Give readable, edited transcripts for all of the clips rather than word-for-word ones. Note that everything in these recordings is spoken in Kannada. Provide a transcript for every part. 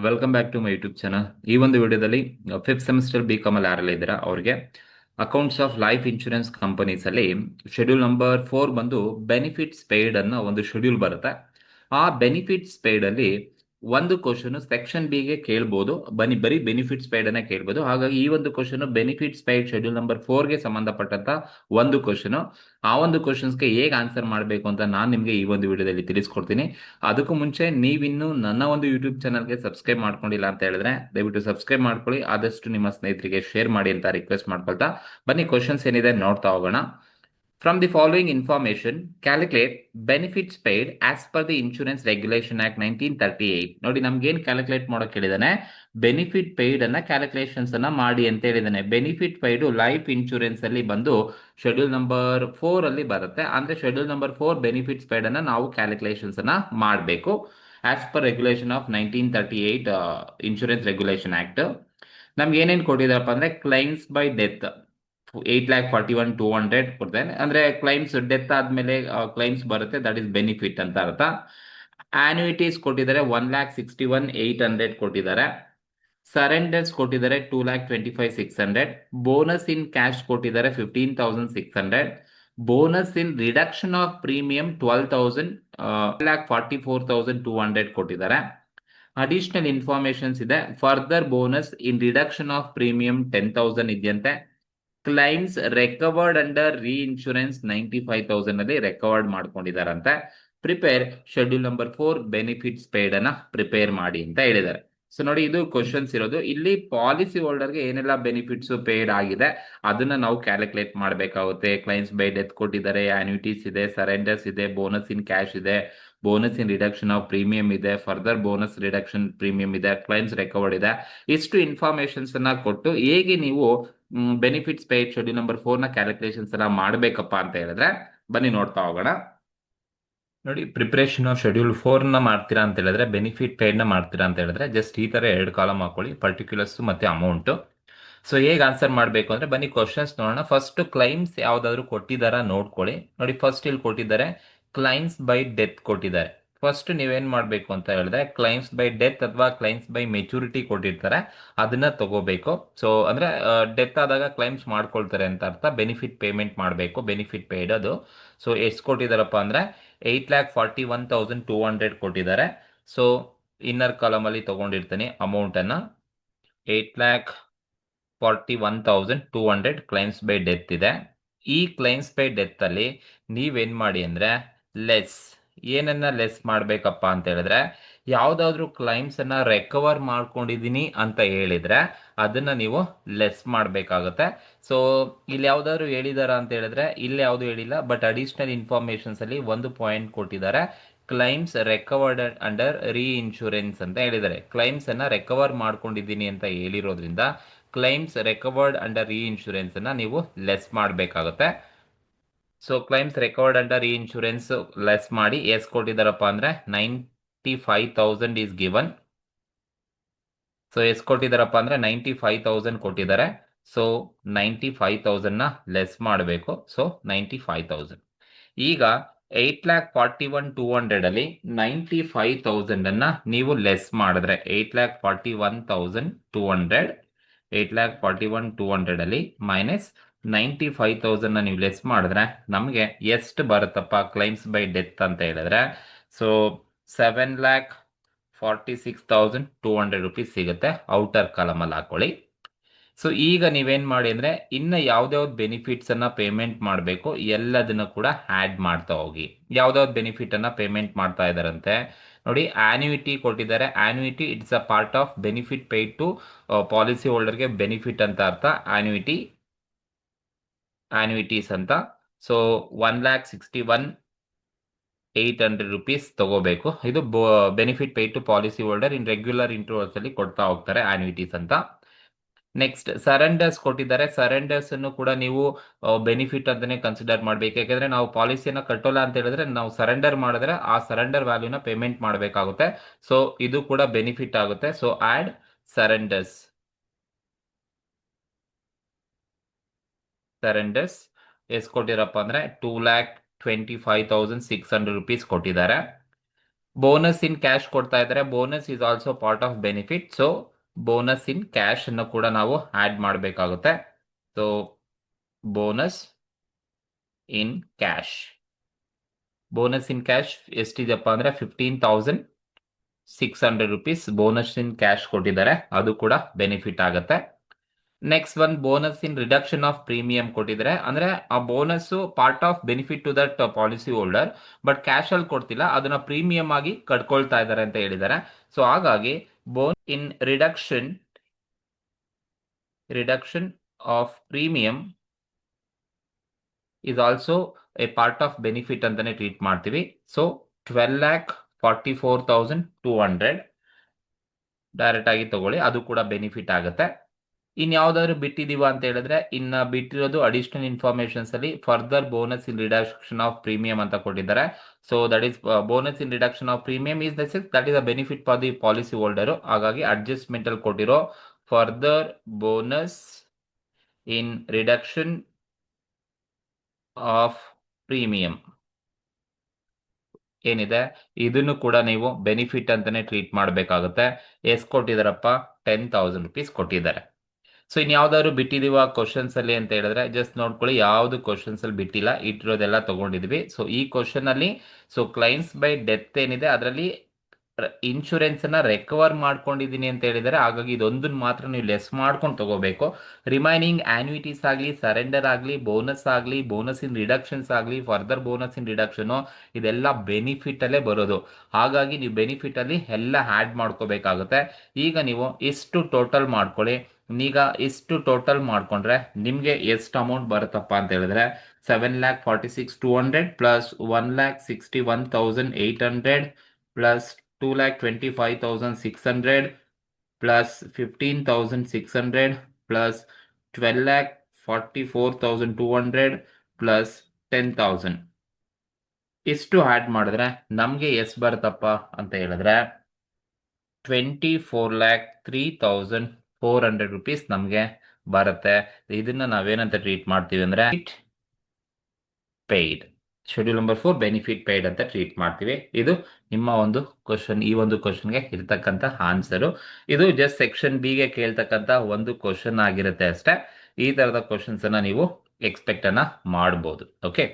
Welcome back to my YouTube channel. ಈ ಒಂದು ವಿಡಿಯೋದಲ್ಲಿ ಫಿಫ್ತ್ ಸೆಮಿಸ್ಟರ್ ಬಿ ಕಾಮಲ್ಲಿ ಯಾರೆಲ್ಲ ಇದ್ದೀರಾ ಅವ್ರಿಗೆ accounts of life insurance companies ಅಲ್ಲಿ ಶೆಡ್ಯೂಲ್ ನಂಬರ್ 4 ಬಂದು ಬೆನಿಫಿಟ್ಸ್ ಪೇಯ್ಡ್ ಅನ್ನೋ ಒಂದು ಶೆಡ್ಯೂಲ್ ಬರುತ್ತೆ. ಆ ಬೆನಿಫಿಟ್ಸ್ ಪೇಯ್ಡ್ ಅಲ್ಲಿ ಒಂದು ಕ್ವಶನ್ ಸೆಕ್ಷನ್ ಬಿ ಗೆ ಕೇಳ್ಬೋದು, ಬರೀ ಬೆನಿಫಿಟ್ಸ್ ಪೇಯ್ಡ್ ಅನ್ನ ಕೇಳ್ಬೋದು. ಹಾಗಾಗಿ ಈ ಒಂದು question benefits paid schedule number 4 ಗೆ ಸಂಬಂಧಪಟ್ಟಂತ ಒಂದು ಕ್ವಶನ್. ಆ ಒಂದು ಕ್ವಶನ್ಸ್ಗೆ ಹೇಗೆ ಆನ್ಸರ್ ಮಾಡಬೇಕು ಅಂತ ನಾನು ನಿಮಗೆ ಈ ಒಂದು ವಿಡಿಯೋದಲ್ಲಿ ತಿಳಿಸ್ಕೊಡ್ತೀನಿ. ಅದಕ್ಕೂ ಮುಂಚೆ ನೀವಿನ್ನು ನನ್ನ ಒಂದು ಯೂಟ್ಯೂಬ್ ಚಾನಲ್ಗೆ ಸಬ್ಸ್ಕ್ರೈಬ್ ಮಾಡ್ಕೊಂಡಿಲ್ಲ ಅಂತ ಹೇಳಿದ್ರೆ ದಯವಿಟ್ಟು ಸಬ್ಸ್ಕ್ರೈಬ್ ಮಾಡ್ಕೊಳ್ಳಿ, ಆದಷ್ಟು ನಿಮ್ಮ ಸ್ನೇಹಿತರಿಗೆ ಶೇರ್ ಮಾಡಿ ಅಂತ ರಿಕ್ವೆಸ್ಟ್ ಮಾಡ್ಕೊಳ್ತಾ ಬನ್ನಿ ಕ್ವಶನ್ಸ್ ಏನಿದೆ ನೋಡ್ತಾ ಹೋಗೋಣ. From the following information, calculate benefits paid as per the Insurance Regulation Act 1938. ನೋಡಿ ನಮ್ಗೇನ್ ಕ್ಯಾಲ್ಕುಲೇಟ್ ಮಾಡೋಕೆ ಹೇಳಿದಾನೆ, ಬೆನಿಫಿಟ್ ಪೇಯ್ಡ್ ಅನ್ನ ಕ್ಯಾಲ್ಕುಲೇಷನ್ಸ್ ಅನ್ನ ಮಾಡಿ ಅಂತ ಹೇಳಿದಾನೆ. ಬೆನಿಫಿಟ್ ಪೇಯ್ಡ್ ಲೈಫ್ ಇನ್ಶೂರೆನ್ಸ್ ಅಲ್ಲಿ ಬಂದು ಶೆಡ್ಯೂಲ್ ನಂಬರ್ 4 ಅಲ್ಲಿ ಬರುತ್ತೆ. ಅಂದ್ರೆ ಶೆಡ್ಯೂಲ್ ನಂಬರ್ 4 ಬೆನಿಫಿಟ್ಸ್ ಪೇಯ್ಡ್ ಅನ್ನ ನಾವು ಕ್ಯಾಲ್ಕುಲೇಷನ್ಸ್ ಅನ್ನ ಮಾಡಬೇಕು as per regulation of 1938 insurance regulation act. ನಮ್ಗೆ ಏನೇನು ಕೊಟ್ಟಿದಾರಪ್ಪ ಅಂದ್ರೆ ಕ್ಲೈಮ್ಸ್ ಬೈ ಡೆತ್ 8,41,200 ಕೊಡ್ತೇನೆ. ಅಂದ್ರೆ ಕ್ಲೈಮ್ಸ್ ಡೆತ್ ಆದ್ಮೇಲೆ ಕ್ಲೈಮ್ಸ್ ಬರುತ್ತೆ, ದಟ್ ಇಸ್ ಬೆನಿಫಿಟ್ ಅಂತ ಅರ್ಥ. ಆನ್ಯುಯಿಟೀಸ್ ಕೊಟ್ಟಿದ್ದಾರೆ 1,61,800 ಕೊಟ್ಟಿದ್ದಾರೆ. ಸರೆಂಡರ್ಸ್ ಕೊಟ್ಟಿದ್ದಾರೆ 2,25,600. ಬೋನಸ್ ಇನ್ ಕ್ಯಾಶ್ ಕೊಟ್ಟಿದ್ದಾರೆ 15,600. Bonus in reduction of premium 12,000, 1,44,200 ಕೊಟ್ಟಿದ್ದಾರೆ. ಅಡಿಷನಲ್ ಇನ್ಫಾರ್ಮೇಶನ್ಸ್ ಇದೆ. Further bonus in reduction of premium 10,000 ಇದೆಯಂತೆ. Claims recovered under reinsurance 95,000 ಅಲ್ಲಿ ರೆಕವರ್ಡ್ ಮಾಡ್ಕೊಂಡಿದಾರಂತೆ. Prepare schedule number 4 benefits paid ಅನ್ನ ಪ್ರಿಪೇರ್ ಮಾಡಿ ಅಂತ ಹೇಳಿದ್ದಾರೆ. ಸೊ ನೋಡಿ, ಇದು ಕ್ವಶನ್ಸ್ ಇರೋದು. ಇಲ್ಲಿ ಪಾಲಿಸಿ ಹೋಲ್ಡರ್ಗೆ ಏನೆಲ್ಲ ಬೆನಿಫಿಟ್ಸ್ ಪೇಯ್ಡ್ ಆಗಿದೆ ಅದನ್ನ ನಾವು ಕ್ಯಾಲ್ಕುಲೇಟ್ ಮಾಡಬೇಕಾಗುತ್ತೆ. ಕ್ಲೈಮ್ಸ್ ಬೈ ಡೆತ್ ಕೊಟ್ಟಿದ್ದಾರೆ, ಆನ್ಯುಟೀಸ್ ಇದೆ, ಸರೆಂಡರ್ಸ್ ಇದೆ, ಬೋನಸ್ ಇನ್ ಕ್ಯಾಶ್ ಇದೆ, bonus in reduction of premium ಇದೆ, ಫರ್ದರ್ ಬೋನಸ್ ರಿಡಕ್ಷನ್ ಪ್ರೀಮಿಯಂ ಇದೆ, ಕ್ಲೈಮ್ಸ್ ರೆಕವರ್ಡ್ ಇದೆ. ಇಷ್ಟು ಇನ್ಫಾರ್ಮೇಶನ್ಸ್ ಅನ್ನ ಕೊಟ್ಟು ಹೇಗೆ ನೀವು ಬೆನಿಫಿಟ್ಸ್ ಪೇಯ್ಡ್ ಶೆಡ್ಯೂಲ್ ನಂಬರ್ 4 ನ ಕ್ಯಾಲ್ಕುಲೇಷನ್ಸ್ ಎಲ್ಲ ಮಾಡಬೇಕಪ್ಪ ಅಂತ ಹೇಳಿದ್ರೆ ಬನ್ನಿ ನೋಡ್ತಾ ಹೋಗೋಣ. ನೋಡಿ, ಪ್ರಿಪರೇಷನ್ ಆಫ್ ಶೆಡ್ಯೂಲ್ 4 ನ ಮಾಡ್ತೀರಾ ಅಂತ ಹೇಳಿದ್ರೆ, ಬೆನಿಫಿಟ್ ಪೇಯ್ಡ್ ನ ಮಾಡ್ತೀರಾ ಅಂತ ಹೇಳಿದ್ರೆ ಜಸ್ಟ್ ಈ ತರ 2 ಕಾಲಮ್ ಹಾಕೊಳ್ಳಿ, ಪರ್ಟಿಕ್ಯುಲರ್ಸ್ ಮತ್ತೆ ಅಮೌಂಟ್. ಸೊ ಹೇಗೆ ಆನ್ಸರ್ ಮಾಡಬೇಕು ಅಂದ್ರೆ ಬನ್ನಿ ಕ್ವಶನ್ಸ್ ನೋಡೋಣ. ಫಸ್ಟ್ ಕ್ಲೈಮ್ಸ್ ಯಾವ್ದಾದ್ರು ಕೊಟ್ಟಿದಾರ ನೋಡ್ಕೊಳ್ಳಿ. ನೋಡಿ, ಫಸ್ಟ್ ಇಲ್ಲಿ ಕೊಟ್ಟಿದ್ದಾರೆ ಕ್ಲೈಮ್ಸ್ ಬೈ ಡೆತ್ ಕೊಟ್ಟಿದ್ದಾರೆ. ಫಸ್ಟ್ ನೀವೇನ್ ಮಾಡ್ಬೇಕು ಅಂತ ಹೇಳಿದ್ರೆ ಕ್ಲೈಮ್ಸ್ ಬೈ ಡೆತ್ ಅಥವಾ ಕ್ಲೈಮ್ಸ್ ಬೈ ಮೆಚುರಿಟಿ ಕೊಟ್ಟಿರ್ತಾರೆ, ಅದನ್ನ ತಗೋಬೇಕು. ಸೊ ಅಂದ್ರೆ ಡೆತ್ ಆದಾಗ ಕ್ಲೈಮ್ಸ್ ಮಾಡ್ಕೊಳ್ತಾರೆ ಅಂತ ಅರ್ಥ. ಬೆನಿಫಿಟ್ ಪೇಮೆಂಟ್ ಮಾಡಬೇಕು, ಬೆನಿಫಿಟ್ ಪೇಯ್ಡ್ ಅದು. ಸೊ ಎಷ್ಟು ಕೊಟ್ಟಿದಾರಪ್ಪ ಅಂದ್ರೆ 8,41,200 ಕೊಟ್ಟಿದ್ದಾರೆ. ಸೊ ಇನ್ನರ್ ಕಾಲಮ್ ಅಲ್ಲಿ ತಗೊಂಡಿರ್ತೀನಿ ಅಮೌಂಟ್ ಅನ್ನ. 8,41,200 ಕ್ಲೈಮ್ಸ್ ಬೈ ಡೆತ್ ಇದೆ. ಈ ಕ್ಲೈಮ್ಸ್ ಬೈ ಡೆತ್ ಅಲ್ಲಿ ನೀವೇನ್ ಮಾಡಿ ಅಂದ್ರೆ ಲೆಸ್, ಏನನ್ನ ಲೆಸ್ ಮಾಡ್ಬೇಕಪ್ಪ ಅಂತ ಹೇಳಿದ್ರೆ, ಯಾವ್ದಾದ್ರು ಕ್ಲೈಮ್ಸ್ ಅನ್ನ ರೆಕವರ್ ಮಾಡ್ಕೊಂಡಿದೀನಿ ಅಂತ ಹೇಳಿದ್ರೆ ಅದನ್ನ ನೀವು ಲೆಸ್ ಮಾಡ್ಬೇಕಾಗುತ್ತೆ. ಸೊ ಇಲ್ಲಿ ಯಾವ್ದಾದ್ರು ಹೇಳಿದಾರ ಅಂತ ಹೇಳಿದ್ರೆ ಇಲ್ಲಿ ಯಾವ್ದು ಹೇಳಿಲ್ಲ, ಬಟ್ ಅಡಿಷನಲ್ ಇನ್ಫಾರ್ಮೇಶನ್ಸ್ ಅಲ್ಲಿ ಒಂದು ಪಾಯಿಂಟ್ ಕೊಟ್ಟಿದ್ದಾರೆ, ಕ್ಲೈಮ್ಸ್ ರೆಕವರ್ಡ್ ಅಂಡರ್ ರೀ ಇನ್ಶೂರೆನ್ಸ್ ಅಂತ ಹೇಳಿದ್ದಾರೆ. ಕ್ಲೈಮ್ಸ್ ಅನ್ನ ರೆಕವರ್ ಮಾಡ್ಕೊಂಡಿದ್ದೀನಿ ಅಂತ ಹೇಳಿರೋದ್ರಿಂದ ಕ್ಲೈಮ್ಸ್ ರೆಕವರ್ಡ್ ಅಂಡರ್ ರೀ ಇನ್ಶೂರೆನ್ಸ್ ಅನ್ನ ನೀವು ಲೆಸ್ ಮಾಡಬೇಕಾಗುತ್ತೆ. ಸೊ ಕ್ಲೈಮ್ಸ್ ರೆಕವರ್ಡ್ ಅಂಡರ್ ರೀ ಇನ್ಶೂರೆನ್ಸ್ ಲೆಸ್ ಮಾಡಿ ಎಷ್ಟು ಕೊಟ್ಟಿದ್ದಾರಪ್ಪ ಅಂದ್ರೆ 95,000 ಈಸ್ ಗಿವನ್. ಸೊ ಎಷ್ಟು ಕೊಟ್ಟಿದ್ದಾರಪ್ಪ ಅಂದ್ರೆ 95,000 ಕೊಟ್ಟಿದ್ದಾರೆ. ಸೊ 95,000 ನ ಲೆಸ್ ಮಾಡಬೇಕು. ಸೊ 95,000. ಈಗ 8,41,200 ಅಲ್ಲಿ 95,000 ಅನ್ನ ನೀವು ಲೆಸ್ ಮಾಡಿದ್ರೆ 8,41,200, 8,41,200 ಅಲ್ಲಿ ಮೈನಸ್ 95,000 ನೀವು ಲೆಸ್ ಮಾಡಿದ್ರೆ ನಮಗೆ ಎಷ್ಟು ಬರುತ್ತಪ್ಪ ಕ್ಲೈಮ್ಸ್ ಬೈ ಡೆತ್ ಅಂತ ಹೇಳಿದ್ರೆ, ಸೊ 7,46,200 ರುಪೀಸ್ ಸಿಗುತ್ತೆ. ಔಟರ್ ಕಾಲಮ್ ಅಲ್ಲಿ ಹಾಕೊಳ್ಳಿ. ಸೊ ಈಗ ನೀವೇನ್ ಮಾಡಿ ಅಂದ್ರೆ ಇನ್ನ ಯಾವ್ದಾವ್ದು ಬೆನಿಫಿಟ್ಸ್ ಅನ್ನ ಪೇಮೆಂಟ್ ಮಾಡಬೇಕು ಎಲ್ಲದನ್ನ ಕೂಡ ಆಡ್ ಮಾಡ್ತಾ ಹೋಗಿ. ಯಾವ್ದಾವ್ದು ಬೆನಿಫಿಟ್ ಅನ್ನ ಪೇಮೆಂಟ್ ಮಾಡ್ತಾ ಇದಾರಂತೆ ನೋಡಿ. ಆನ್ಯುಯಿಟಿ ಕೊಟ್ಟಿದ್ದಾರೆ. Annuity it's a part of benefit paid to policy ಹೋಲ್ಡರ್ಗೆ ಬೆನಿಫಿಟ್ ಅಂತ ಅರ್ಥ. ಆನ್ಯುಯಿಟೀಸ್ ಅಂತ. ಸೊ 1,61,800 ರುಪೀಸ್ ತಗೋಬೇಕು. ಇದು benefit paid to policy holder in regular intervals ಅಲ್ಲಿ ಕೊಡ್ತಾ ಹೋಗ್ತಾರೆ ಆನ್ಯುಯಿಟೀಸ್ ಅಂತ. ನೆಕ್ಸ್ಟ್ ಸರೆಂಡರ್ಸ್ ಕೊಟ್ಟಿದ್ದಾರೆ. ಸರೆಂಡರ್ಸ್ ಅನ್ನು ಕೂಡ ನೀವು ಬೆನಿಫಿಟ್ ಅಂತಾನೆ ಕನ್ಸಿಡರ್ ಮಾಡ್ಬೇಕು. ಯಾಕಂದ್ರೆ ನಾವು ಪಾಲಿಸಿಯನ್ನ ಕಟ್ಟೋಲ್ಲ ಅಂತ ಹೇಳಿದ್ರೆ ನಾವು ಸರೆಂಡರ್ ಮಾಡಿದ್ರೆ ಆ ಸರೆಂಡರ್ ವ್ಯಾಲ್ಯೂನ ಪೇಮೆಂಟ್ ಮಾಡಬೇಕಾಗುತ್ತೆ. ಸೊ ಇದು ಕೂಡ ಬೆನಿಫಿಟ್ ಆಗುತ್ತೆ. So add surrenders. ಎಷ್ಟು ಕೊಟ್ಟಿರಪ್ಪ ಅಂದ್ರೆ 2,25,600 ರುಪೀಸ್ ಕೊಟ್ಟಿದ್ದಾರೆ. ಬೋನಸ್ ಇನ್ ಕ್ಯಾಶ್ ಕೊಡ್ತಾ ಇದ್ದಾರೆ. Bonus is also part of benefit. So bonus in cash ಅನ್ನು ಕೂಡ ನಾವು ಆಡ್ ಮಾಡಬೇಕಾಗುತ್ತೆ. So bonus in cash, bonus in cash ಎಷ್ಟಿದೆಪ್ಪ ಅಂದ್ರೆ 15,600 rupees ಬೋನಸ್ ಇನ್ ಕ್ಯಾಶ್ ಕೊಟ್ಟಿದ್ದಾರೆ, ಅದು ಕೂಡ ಬೆನಿಫಿಟ್ ಆಗುತ್ತೆ. Next one bonus in reduction of premium ಕೊಟ್ಟಿದ್ದಾರೆ. ಅಂದ್ರೆ ಆ bonus part of benefit to that policy holder, but cash ಅಲ್ಲಿ ಕೊಡ್ತಿಲ್ಲ, ಅದನ್ನ ಪ್ರೀಮಿಯಂ ಆಗಿ ಕಟ್ಕೊಳ್ತಾ ಇದ್ದಾರೆ ಅಂತ ಹೇಳಿದ್ದಾರೆ. ಸೊ ಹಾಗಾಗಿ bonus in reduction of premium is also a part of benefit ಅಂತಾನೆ ಟ್ರೀಟ್ ಮಾಡ್ತೀವಿ. ಸೊ 12,44,200 ಡೈರೆಕ್ಟ್ ಆಗಿ ತಗೊಳ್ಳಿ, ಅದು ಕೂಡ ಬೆನಿಫಿಟ್ ಆಗುತ್ತೆ. ಇನ್ಯಾವುದಾದ್ರು ಬಿಟ್ಟಿದೀವ ಅಂತ ಹೇಳಿದ್ರೆ, ಇನ್ನ ಬಿಟ್ಟಿರೋದು ಅಡಿಷನಲ್ ಇನ್ಫಾರ್ಮೇಶನ್ಸ್ ಅಲ್ಲಿ further bonus in reduction of premium ಅಂತ ಕೊಟ್ಟಿದ್ದಾರೆ. So that is bonus in reduction of premium is that is a benefit for the policy holder. ಹಾಗಾಗಿ ಅಡ್ಜಸ್ಟ್ಮೆಂಟ್ ಅಲ್ಲಿ ಕೊಟ್ಟಿರೋ further bonus in reduction of premium ಏನಿದೆ, ಇದನ್ನು ಕೂಡ ನೀವು ಬೆನಿಫಿಟ್ ಅಂತಾನೆ ಟ್ರೀಟ್ ಮಾಡಬೇಕಾಗುತ್ತೆ. ಎಷ್ಟು ಕೊಟ್ಟಿದಾರಪ್ಪ? 10,000 rupees ಕೊಟ್ಟಿದ್ದಾರೆ. ಸೊ ಇನ್ಯಾವ್ದಾದ್ರು ಬಿಟ್ಟಿದೀವ ಕ್ವಶನ್ಸ್ ಅಲ್ಲಿ ಅಂತ ಹೇಳಿದ್ರೆ ಜಸ್ಟ್ ನೋಡ್ಕೊಳ್ಳಿ, ಯಾವ್ದು ಕ್ವಶನ್ಸ್ ಅಲ್ಲಿ ಬಿಟ್ಟಿಲ್ಲ, ಇಟ್ಟಿರೋದೆಲ್ಲ ತಗೊಂಡಿದ್ವಿ. ಸೊ ಈ ಕ್ವಶನ್ ಅಲ್ಲಿ ಸೊ ಕ್ಲೈಮ್ಸ್ ಬೈ ಡೆತ್ ಏನಿದೆ ಅದರಲ್ಲಿ ಇನ್ಶೂರೆನ್ಸ್ ಅನ್ನ ರಿಕವರ್ ಮಾಡ್ಕೊಂಡಿದ್ದೀನಿ ಅಂತ ಹೇಳಿದರೆ, ಹಾಗಾಗಿ ಇದೊಂದನ್ನು ಮಾತ್ರ ನೀವು ಲೆಸ್ ಮಾಡ್ಕೊಂಡು ತಗೋಬೇಕು. ರಿಮೈನಿಂಗ್ ಆನ್ಯುಯಿಟೀಸ್ ಆಗಲಿ, ಸರೆಂಡರ್ ಆಗಲಿ, ಬೋನಸ್ ಆಗಲಿ, ಬೋನಸ್ ಇನ್ ರಿಡಕ್ಷನ್ಸ್ ಆಗಲಿ, ಫರ್ದರ್ ಬೋನಸ್ ಇನ್ ರಿಡಕ್ಷನ್, ಇದೆಲ್ಲ ಬೆನಿಫಿಟ್ ಅಲ್ಲೇ ಬರೋದು. ಹಾಗಾಗಿ ನೀವು ಬೆನಿಫಿಟ್ ಅಲ್ಲಿ ಎಲ್ಲ ಆ್ಯಡ್ ಮಾಡ್ಕೋಬೇಕಾಗುತ್ತೆ. ಈಗ ನೀವು ಇಷ್ಟು ಟೋಟಲ್ ಮಾಡ್ಕೊಳ್ಳಿ. ಈಗ ಇಷ್ಟು ಟೋಟಲ್ ಮಾಡ್ಕೊಂಡ್ರೆ ನಿಮಗೆ ಎಷ್ಟು ಅಮೌಂಟ್ ಬರುತ್ತಪ್ಪ ಅಂತ ಹೇಳಿದ್ರೆ 7,46,200 plus 1,61,800 plus 2,25,600 plus 15,600 plus 12,44,200 plus 10,000 ಇಷ್ಟು ಆ್ಯಡ್ ಮಾಡಿದ್ರೆ ನಮಗೆ ಎಷ್ಟು ಬರುತ್ತಪ್ಪ ಅಂತ ಹೇಳಿದ್ರೆ 24,03,400 rupees ನಮಗೆ ಬರುತ್ತೆ. ಇದನ್ನ ನಾವೇನಂತ ಟ್ರೀಟ್ ಮಾಡ್ತೀವಿ ಅಂದ್ರೆ paid. Schedule number 4 benefit paid ಅಂತ ಟ್ರೀಟ್ ಮಾಡ್ತೀವಿ. ಇದು ನಿಮ್ಮ ಒಂದು ಕ್ವಶನ್, ಈ ಒಂದು ಕ್ವಶನ್ಗೆ ಇರ್ತಕ್ಕಂಥ ಆನ್ಸರು. ಇದು ಜಸ್ಟ್ ಸೆಕ್ಷನ್ ಬಿ ಗೆ ಕೇಳ್ತಕ್ಕಂಥ ಒಂದು ಕ್ವಶನ್ ಆಗಿರುತ್ತೆ ಅಷ್ಟೇ. ಈ ತರದ ಕ್ವಶನ್ಸ್ ಅನ್ನ ನೀವು ಎಕ್ಸ್ಪೆಕ್ಟ್ ಅನ್ನ ಮಾಡ್ಬೋದು. ಓಕೆ,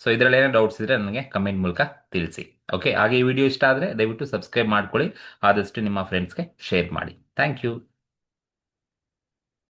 ಸೊ ಇದರಲ್ಲಿ ಏನೋ ಡೌಟ್ಸ್ ಇದ್ರೆ ನನಗೆ ಕಮೆಂಟ್ ಮೂಲಕ ತಿಳಿಸಿ. ಓಕೆ, ಹಾಗೆ ಈ ವಿಡಿಯೋ ಇಷ್ಟ ಆದರೆ ದಯವಿಟ್ಟು ಸಬ್ಸ್ಕ್ರೈಬ್ ಮಾಡ್ಕೊಳ್ಳಿ, ಆದಷ್ಟು ನಿಮ್ಮ ಫ್ರೆಂಡ್ಸ್ಗೆ ಶೇರ್ ಮಾಡಿ. Thank you.